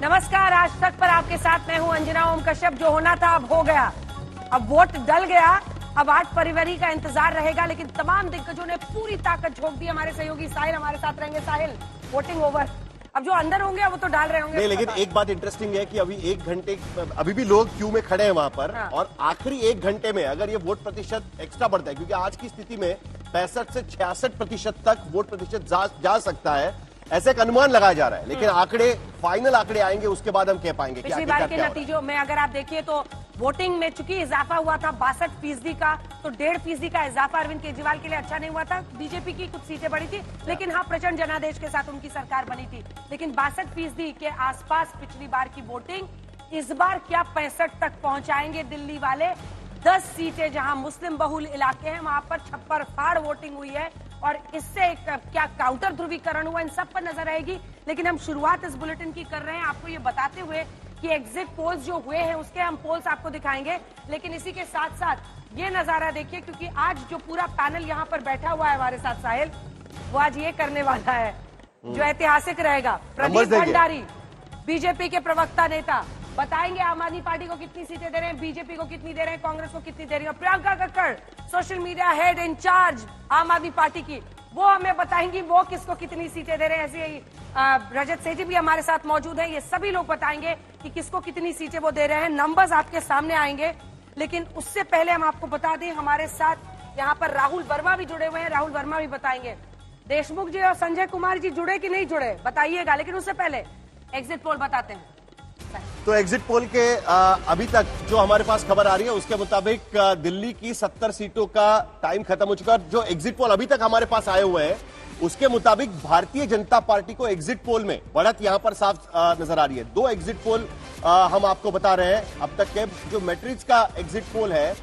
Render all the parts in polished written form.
नमस्कार, आज तक पर आपके साथ मैं हूं अंजना ओम कश्यप। जो होना था अब हो गया, अब वोट डल गया। अब 8 फरवरी का इंतजार रहेगा, लेकिन तमाम दिग्गजों ने पूरी ताकत झोंक दी। हमारे सहयोगी साहिल हमारे साथ रहेंगे। साहिल, वोटिंग ओवर, अब जो अंदर होंगे वो तो डाल रहे होंगे। नहीं, लेकिन एक बात इंटरेस्टिंग है कि अभी 1 घंटे अभी भी लोग क्यू में खड़े हैं वहां पर। हाँ। और आखिरी 1 घंटे में अगर ये वोट प्रतिशत एक्स्ट्रा बढ़ता है, क्योंकि आज की स्थिति में 65 से 66% तक वोट प्रतिशत जा सकता है, ऐसे एक अनुमान लगाया जा रहा है। लेकिन आंकड़े, फाइनल आंकड़े आएंगे, उसके बाद हम कह पाएंगे कि पिछली बार के नतीजों में अगर आप देखिए तो वोटिंग में चूंकि इजाफा हुआ था 62% का, तो 1.5% का इजाफा अरविंद केजरीवाल के लिए अच्छा नहीं हुआ था। बीजेपी की कुछ सीटें बढ़ी थी, लेकिन हाँ, प्रचंड जनादेश के साथ उनकी सरकार बनी थी। लेकिन 62% के आसपास पिछली बार की वोटिंग। इस बार क्या 65 तक पहुंचाएंगे दिल्ली वाले? 10 सीटें जहां मुस्लिम बहुल इलाके हैं, वहां पर छप्पर फाड़ वोटिंग हुई है और इससे क्या काउंटर ध्रुवीकरण हुआ, इन सब पर नजर आएगी। लेकिन हम शुरुआत इस बुलेटिन की कर रहे हैं आपको ये बताते हुए कि एग्जिट पोल्स जो हुए हैं उसके हम पोल्स आपको दिखाएंगे। लेकिन इसी के साथ साथ ये नजारा देखिए, क्योंकि आज जो पूरा पैनल यहाँ पर बैठा हुआ है हमारे साथ साहिल, वो आज ये करने वाला है जो ऐतिहासिक रहेगा। प्रदीप भंडारी, बीजेपी के प्रवक्ता नेता, बताएंगे आम आदमी पार्टी को कितनी सीटें दे रहे हैं, बीजेपी को कितनी दे रहे हैं, कांग्रेस को कितनी दे रही है। Priyanka Kakkar, social media head incharge Aam Aadmi party की, वो हमें बताएंगी वो किसको कितनी सीटें दे रहे हैं। ऐसे ही रजत सेठी भी हमारे साथ मौजूद है। ये सभी लोग बताएंगे कि किसको कितनी सीटें वो दे रहे हैं। नंबर्स आपके सामने आएंगे, लेकिन उससे पहले हम आपको बता दें हमारे साथ यहाँ पर राहुल वर्मा भी जुड़े हुए हैं। राहुल वर्मा भी बताएंगे। देशमुख जी और संजय कुमार जी जुड़े कि नहीं जुड़े बताइएगा, लेकिन उससे पहले एग्जिट पोल बताते हैं। तो एग्जिट पोल के अभी तक जो हमारे पास खबर आ रही है उसके मुताबिक दिल्ली की 70 सीटों का टाइम खत्म हो चुका है। जो एग्जिट पोल अभी तक हमारे पास आए हुए हैं उसके मुताबिक भारतीय जनता पार्टी को एग्जिट पोल में बढ़त यहां पर साफ नजर आ रही है। 2 एग्जिट पोल हम आपको बता रहे हैं अब तक के। जो मैट्रिक्स का एग्जिट पोल है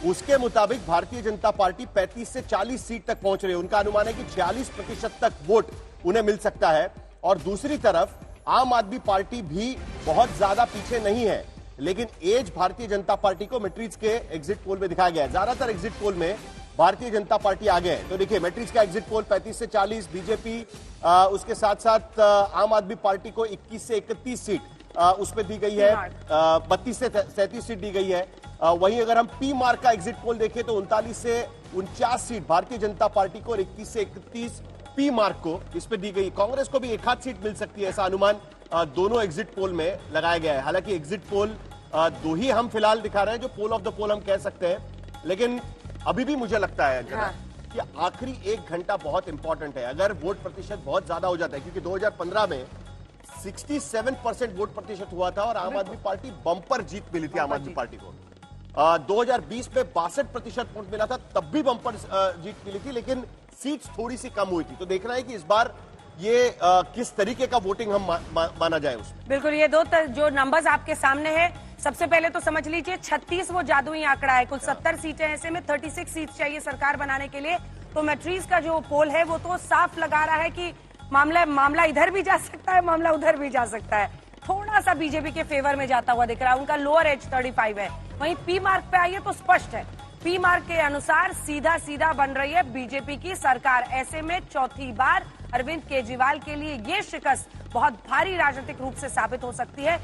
उसके मुताबिक भारतीय जनता पार्टी 35 से 40 सीट तक पहुंच रही है। उनका अनुमान है कि 46% तक वोट उन्हें मिल सकता है। और दूसरी तरफ आम आदमी पार्टी भी बहुत ज्यादा पीछे नहीं है, लेकिन एज भारतीय जनता पार्टी को मैट्रिक्स के एग्जिट पोल में दिखाया गया है। ज्यादातर एग्जिट पोल में भारतीय जनता पार्टी आगे है। तो देखिए, मैट्रिक्स का एग्जिट पोल 35 से 40 बीजेपी, उसके साथ साथ आम आदमी पार्टी को 21 से 31 सीट उसमें दी गई है, 32 से 37 सीट दी गई है। वहीं अगर हम पी मार्क का एग्जिट पोल देखें तो 39 से 49 सीट भारतीय जनता पार्टी को और 21 से 31 पी मार्क को इस पे दी गई। कांग्रेस को भी 1 सीट मिल सकती है, ऐसा अनुमान दोनों एग्जिट पोल में लगाया गया है। हालांकि एग्जिट पोल 2 ही हम फिलहाल दिखा रहे हैं जो पोल ऑफ द पोल हम कह सकते हैं, लेकिन अभी भी मुझे लगता है कि आखिरी 1 घंटा बहुत इंपॉर्टेंट है। अगर वोट प्रतिशत बहुत ज्यादा हो जाता है, क्योंकि 2015 में 67% वोट प्रतिशत हुआ था और आम आदमी पार्टी बंपर जीत मिली थी आम आदमी पार्टी को। 2020 में 62% वोट मिला था, तब भी बंपर जीत मिली थी, लेकिन सीट्स थोड़ी सी कम हुई थी। तो देखना है कि इस बार ये किस तरीके का वोटिंग हम माना जाए उसमें। बिल्कुल, ये जो नंबर्स आपके सामने है, सबसे पहले तो समझ लीजिए 36 वो जादुई आंकड़ा है। कुल 70 सीटें, ऐसे में 36 सीट चाहिए सरकार बनाने के लिए। तो मैट्रिक्स का जो पोल है वो तो साफ लगा रहा है कि मामला इधर भी जा सकता है, मामला उधर भी जा सकता है। थोड़ा सा बीजेपी के फेवर में जाता हुआ दिख रहा है। उनका लोअर एज 35 है। वहीं पी मार्क पे आइए तो स्पष्ट है, पी मार्क के अनुसार सीधा बन रही है बीजेपी की सरकार। ऐसे में चौथी बार अरविंद केजरीवाल के लिए ये शिकस्त बहुत भारी राजनीतिक रूप से साबित हो सकती है।